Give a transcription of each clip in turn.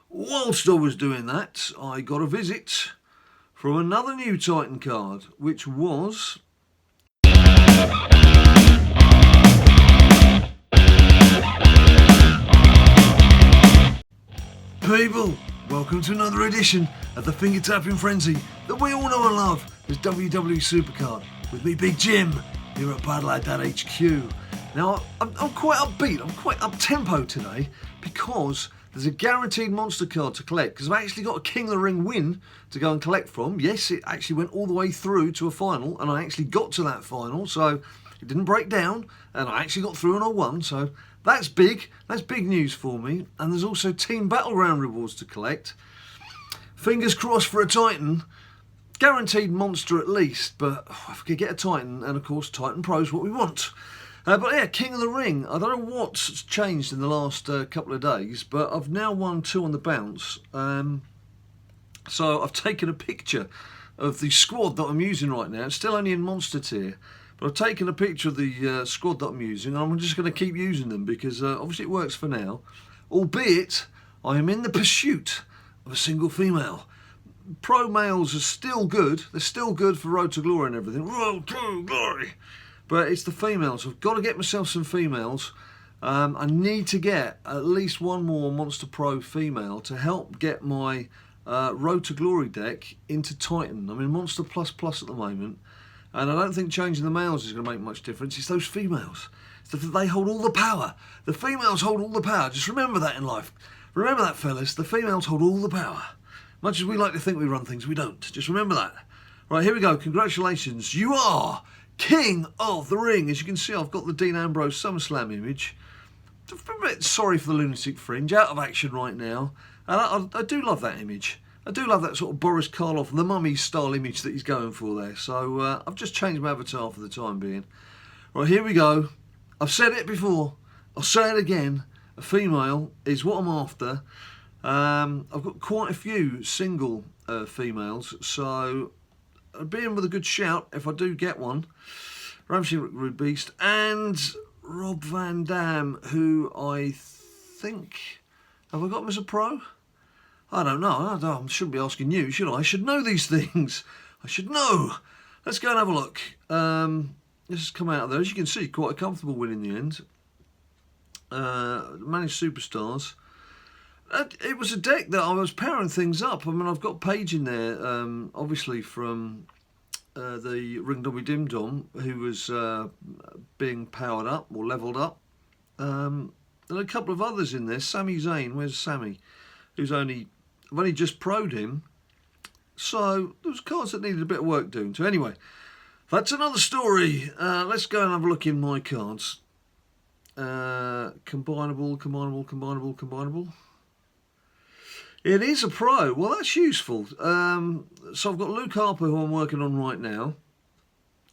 Whilst I was doing that, I got a visit from another new Titan card, which was... People, welcome to another edition of the finger tapping frenzy that we all know and love as WWE SuperCard, with me, Big Jim, here at BadLadDad HQ. Now, I'm quite upbeat, I'm quite up-tempo today, because there's a guaranteed monster card to collect, because I've actually got a King of the Ring win to go and collect from. Yes, it actually went all the way through to a final, and I actually got to that final, so it didn't break down, and I actually got through and I won, so that's big news for me. And there's also Team Battleground rewards to collect. Fingers crossed for a Titan, guaranteed monster at least, but if we could get a Titan, and of course Titan Pro is what we want. But yeah, King of the Ring, I don't know what's changed in the last couple of days, but I've now won 2 on the bounce. So I've taken a picture of the squad that I'm using right now. It's still only in monster tier, but I've taken a picture of the squad that I'm using, and I'm just going to keep using them because obviously it works for now, albeit I am in the pursuit of a single female. Pro males are still good. They're still good for Road to Glory and everything. Road to Glory! But it's the females. I've got to get myself some females. I need to get at least one more Monster Pro female to help get my Road to Glory deck into Titan. I'm in Monster Plus Plus at the moment, and I don't think changing the males is going to make much difference. It's those females. They hold all the power. The females hold all the power. Just remember that in life. Remember that, fellas. The females hold all the power. Much as we like to think we run things, we don't. Just remember that. Right, here we go. Congratulations. You are King of the Ring. As you can see, I've got the Dean Ambrose SummerSlam image. I'm a bit sorry for the Lunatic Fringe, out of action right now. And I do love that image. I do love that sort of Boris Karloff, the Mummy style image that he's going for there. So I've just changed my avatar for the time being. Right, here we go. I've said it before. I'll say it again. A female is what I'm after. I've got quite a few single females, so I'd be in with a good shout if I do get one. Ramsey Rude Beast and Rob Van Dam, who I think... Have I got him as a pro? I don't know. I shouldn't be asking you, should I? I should know these things. I should know. Let's go and have a look. This has come out of there. As you can see, quite a comfortable win in the end. Managed Superstars. It was a deck that I was powering things up. I mean, I've got Paige in there, obviously from the Ring Dobby Dim Dom, who was being powered up or levelled up. And a couple of others in there. Sami Zayn, where's Sami? I've only just pro'd him. So there was cards that needed a bit of work doing to. Anyway, that's another story. Let's go and have a look in my cards. Combinable. It is a pro. Well, that's useful. So I've got Luke Harper, who I'm working on right now.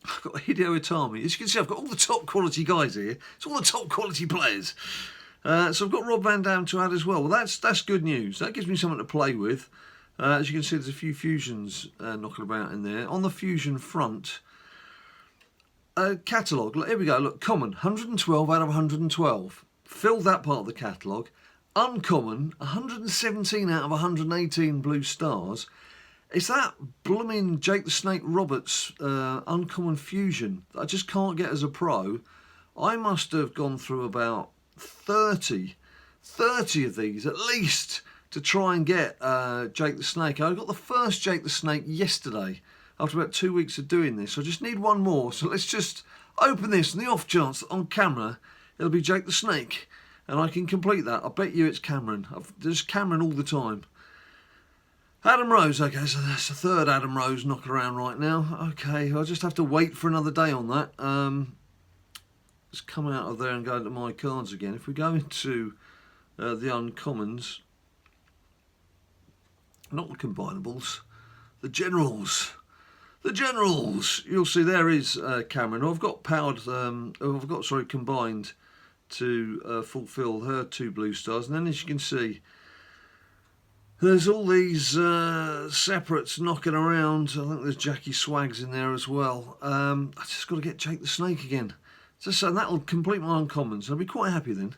I've got Hideo Itami. As you can see, I've got all the top quality guys here. It's all the top quality players. So I've got Rob Van Dam to add as well. Well, that's good news. That gives me something to play with. As you can see, there's a few fusions knocking about in there. On the fusion front, catalogue. Here we go. Look, common, 112 out of 112. Fill that part of the catalogue. Uncommon, 117 out of 118 blue stars. It's that blooming Jake the Snake Roberts uncommon fusion that I just can't get as a pro. I must have gone through about 30 of these at least to try and get Jake the Snake. I got the first Jake the Snake yesterday after about 2 weeks of doing this. So I just need one more. So let's just open this on the off chance that on camera it'll be Jake the Snake. And I can complete that. I bet you it's Cameron. There's Cameron all the time. Adam Rose. Okay, so that's the third Adam Rose knocking around right now. Okay, I'll just have to wait for another day on that. Let's come out of there and go into my cards again. If we go into the uncommons, not the combinables, the generals. The generals. You'll see there is Cameron. I've got combined to fulfill her 2 blue stars, and then as you can see, there's all these separates knocking around. I think there's Jackie Swags in there as well. I just got to get Jake the Snake again. So that'll complete my uncommons. I'll be quite happy then.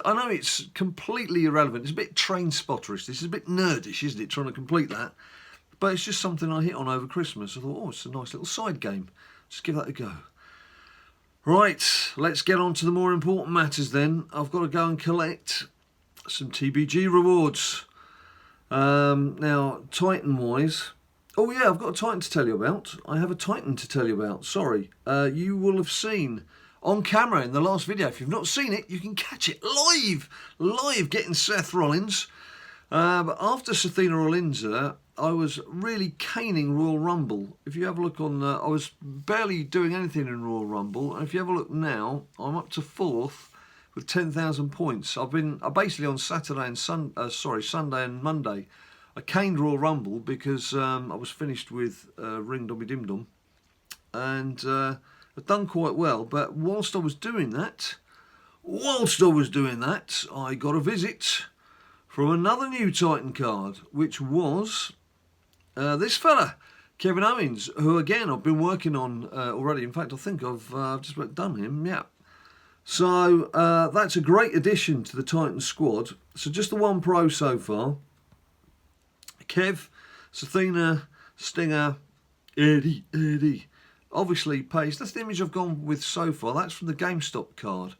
I know it's completely irrelevant. It's a bit train spotterish. This is a bit nerdish, isn't it, trying to complete that? But it's just something I hit on over Christmas. I thought, oh, it's a nice little side game. Just give that a go. Right, let's get on to the more important matters then. I've got to go and collect some TBG rewards. Now, Titan-wise... Oh yeah, I've got a Titan to tell you about. I have a Titan to tell you about. Sorry. You will have seen on camera in the last video. If you've not seen it, you can catch it live getting Seth Rollins. But after Sethina Orlinza, I was really caning Royal Rumble. If you have a look on, I was barely doing anything in Royal Rumble. And if you have a look now, I'm up to 4th with 10,000 points. I basically on Saturday and Sunday and Monday, I caned Royal Rumble because I was finished with Ring Dobby Dim Dum, and I've done quite well. But whilst I was doing that, I got a visit from another new Titan card, which was this fella, Kevin Owens, who again I've been working on already. In fact, I think I've just about done him, yeah. So that's a great addition to the Titan squad. So just the one pro so far. Kev, Sethina, Stinger, Eddie. Obviously pays. That's the image I've gone with so far. That's from the GameStop card,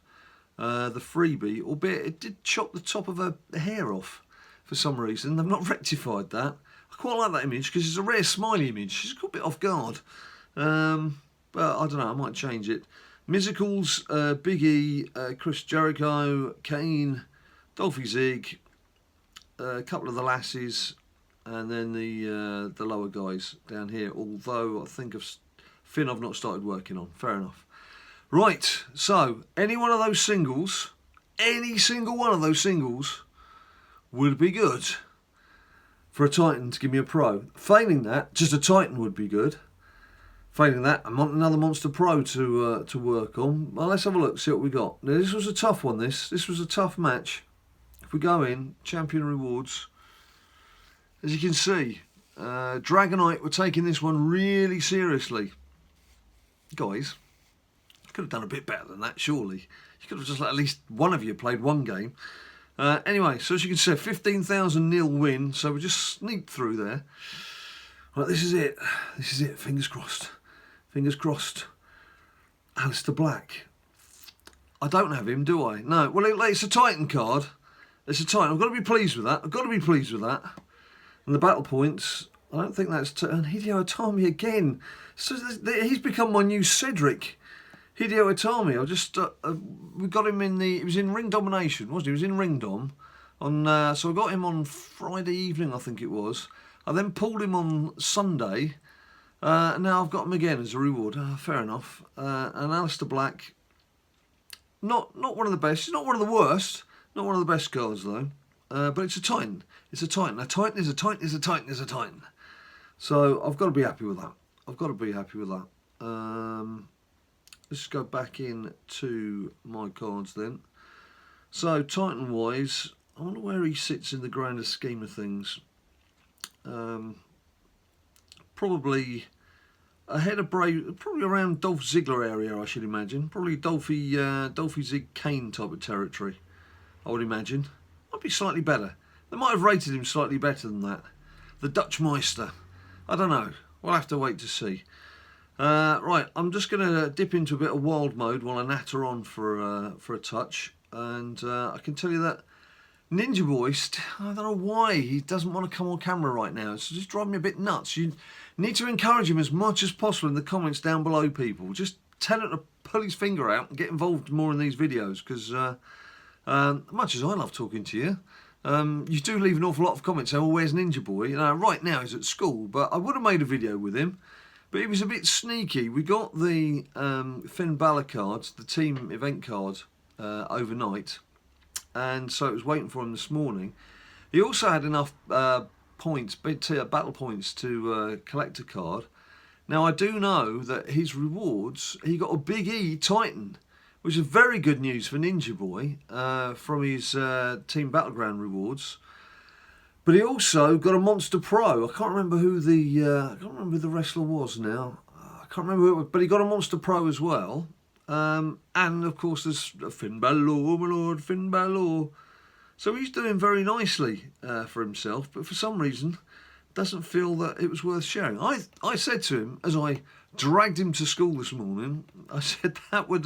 the freebie, albeit it did chop the top of her hair off for some reason. They've not rectified that. I quite like that image because it's a rare smiley image. She's got a bit off guard. But I don't know, I might change it. Musicals, Big E, Chris Jericho, Kane, Dolphy Zig, a couple of the lasses, and then the lower guys down here. Although I think Finn I've not started working on. Fair enough. Right, so any one of those singles, any single one of those singles would be good for a Titan to give me a pro. Failing that, just a Titan would be good. Failing that, I want another Monster Pro to work on. Well, let's have a look, see what we got. Now, this was a tough one, this was a tough match. If we go in, Champion Rewards, as you can see, Dragonite were taking this one really seriously. Guys, you could have done a bit better than that, surely. You could have just let at least one of you played one game. Anyway, so as you can see, 15,000 nil win, so we just sneaked through there. Right, this is it. This is it, fingers crossed. Fingers crossed. Aleister Black. I don't have him, do I? No. Well, it's a Titan card. It's a Titan. I've got to be pleased with that. I've got to be pleased with that. And the battle points, I don't think that's... And Hideo Itami again. So he's become my new Cedric. Hideo Itami. I just... we got him in the... He was in Ring Domination, wasn't he? He was in Ring Dom. So I got him on Friday evening, I think it was. I then pulled him on Sunday. And now I've got him again as a reward. Fair enough. And Aleister Black... Not one of the best. He's not one of the worst. Not one of the best cards, though. But it's a Titan. It's a Titan. A Titan is a Titan is a Titan is a Titan. So I've got to be happy with that. I've got to be happy with that. Let's go back into my cards then. So Titan-wise, I wonder where he sits in the grander scheme of things. Probably ahead of Brave, probably around Dolph Ziggler area, I should imagine. Probably Dolphy Zig Kane type of territory, I would imagine. Might be slightly better. They might have rated him slightly better than that. The Dutch Meister. I don't know. We'll have to wait to see. Right, I'm just going to dip into a bit of wild mode while I natter on for a touch. And I can tell you that Ninja Boy, I don't know why he doesn't want to come on camera right now. It's just driving me a bit nuts. You need to encourage him as much as possible in the comments down below, people. Just tell him to pull his finger out and get involved more in these videos, because much as I love talking to you, you do leave an awful lot of comments saying, well, where's Ninja Boy? You know, right now he's at school, but I would have made a video with him, but he was a bit sneaky. We got the Finn Balor cards, the team event card, overnight, and so it was waiting for him this morning. He also had enough points, battle points, to collect a card. Now, I do know that his rewards, he got a Big E Titan, which is very good news for Ninja Boy from his Team Battleground rewards. But he also got a Monster Pro. I can't remember who the wrestler was now. I can't remember who it was, but he got a Monster Pro as well. And of course there's Finn Balor, my lord, Finn Balor. So he's doing very nicely for himself, but for some reason doesn't feel that it was worth sharing. I said to him, as I dragged him to school this morning, I said that would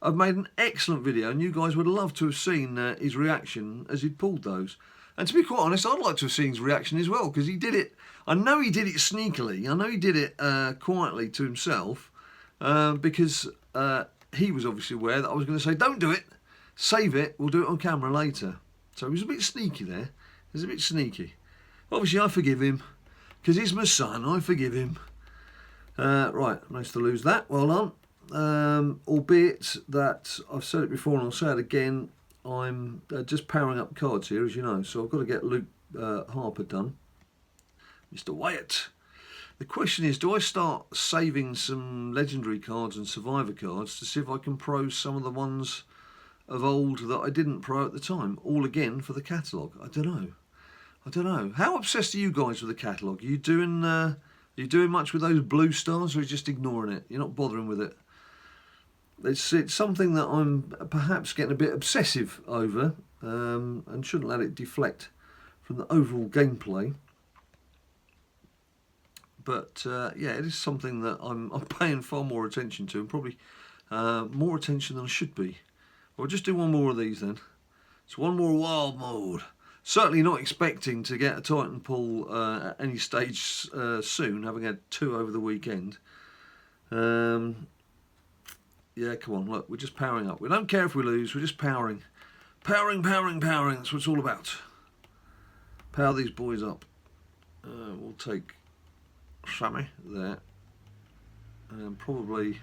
I've made an excellent video and you guys would love to have seen his reaction as he'd pulled those. And to be quite honest, I'd like to have seen his reaction as well, because he did it, I know he did it sneakily, I know he did it quietly to himself, because he was obviously aware that I was going to say, don't do it, save it, we'll do it on camera later. So he was a bit sneaky there, he was a bit sneaky. Obviously I forgive him, because he's my son, I forgive him. Right, nice to lose that, well done. Albeit that I've said it before and I'll say it again, I'm just powering up cards here, as you know, so I've got to get Luke Harper done. Mr. Wyatt. The question is, do I start saving some legendary cards and survivor cards to see if I can pro some of the ones of old that I didn't pro at the time, all again for the catalogue? I don't know. I don't know. How obsessed are you guys with the catalogue? Are you doing much with those blue stars, or are you just ignoring it? You're not bothering with it? It's something that I'm perhaps getting a bit obsessive over, and shouldn't let it deflect from the overall gameplay. But yeah, it is something that I'm paying far more attention to, and probably more attention than I should be. I'll just do one more of these then. It's one more wild mode. Certainly not expecting to get a Titan pull at any stage soon, having had 2 over the weekend. Yeah, come on, look, we're just powering up. We don't care if we lose, we're just powering. Powering, powering, powering, that's what it's all about. Power these boys up. We'll take Sammy there. And probably...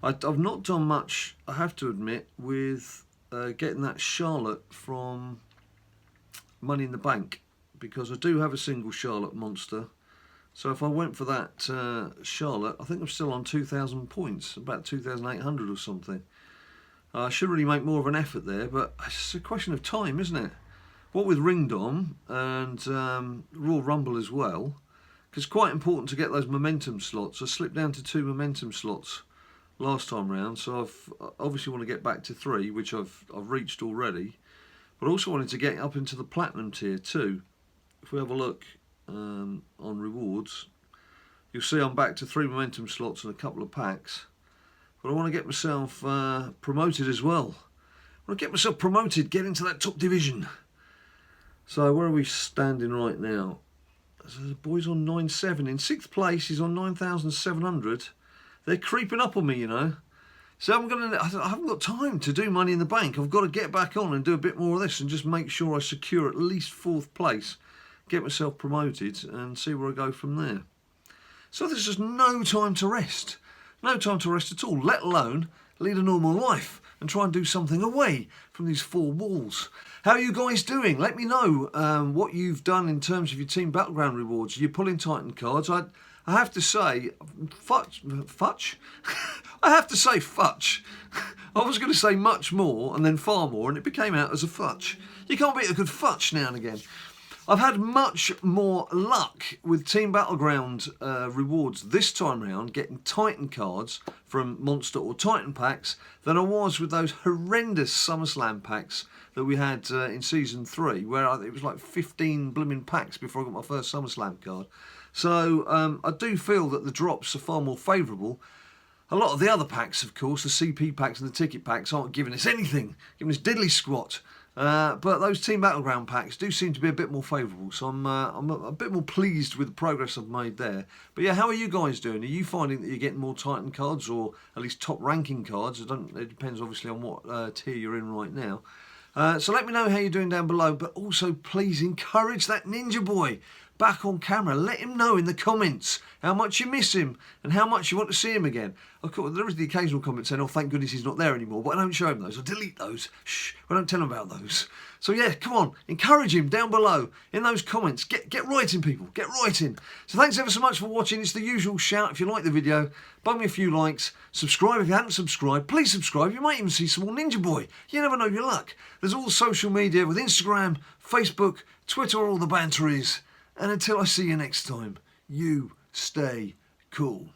I've not done much, I have to admit, with getting that Charlotte from Money in the Bank, because I do have a single Charlotte monster. So if I went for that Charlotte, I think I'm still on 2,000 points, about 2,800 or something. I should really make more of an effort there, but it's a question of time, isn't it? What with Ringdom and Royal Rumble as well, because it's quite important to get those momentum slots. I slipped down to 2 momentum slots last time round, so I've obviously want to get back to 3, which I've reached already, but I also wanted to get up into the platinum tier too. If we have a look on rewards, you'll see I'm back to 3 momentum slots and a couple of packs, but I want to get myself promoted as well. I want to get myself promoted, get into that top division. So where are we standing right now? So the boy's on 9.7. In 6th place, he's on 9,700. They're creeping up on me, you know. So I haven't got time to do Money in the Bank. I've got to get back on and do a bit more of this and just make sure I secure at least 4th place, get myself promoted and see where I go from there. So there's just no time to rest. No time to rest at all, let alone lead a normal life and try and do something away from these 4 walls. How are you guys doing? Let me know what you've done in terms of your Team Battleground rewards. You're pulling Titan cards. I have to say, futch? I have to say futch. I was going to say much more and then far more, and it became out as a futch. You can't beat a good futch now and again. I've had much more luck with Team Battleground rewards this time around, getting Titan cards from Monster or Titan packs, than I was with those horrendous SummerSlam packs that we had in Season 3, where it was like 15 blooming packs before I got my first SummerSlam card. So I do feel that the drops are far more favourable. A lot of the other packs, of course, the CP packs and the ticket packs, aren't giving us anything, giving us diddly squat. But those Team Battleground packs do seem to be a bit more favourable, so I'm a bit more pleased with the progress I've made there. But yeah, how are you guys doing? Are you finding that you're getting more Titan cards, or at least top ranking cards? It depends obviously on what tier you're in right now. So let me know how you're doing down below, but also please encourage that Ninja Boy back on camera. Let him know in the comments how much you miss him and how much you want to see him again. Of course, there is the occasional comment saying, oh, thank goodness he's not there anymore, but I don't show him those. I delete those. Shh, I don't tell him about those. So yeah, come on, encourage him down below in those comments. Get writing, people, get writing. So thanks ever so much for watching. It's the usual shout. If you like the video, bung me a few likes. Subscribe if you haven't subscribed. Please subscribe. You might even see some more Ninja Boy. You never know your luck. There's all the social media with Instagram, Facebook, Twitter, all the banter is. And until I see you next time, you stay cool.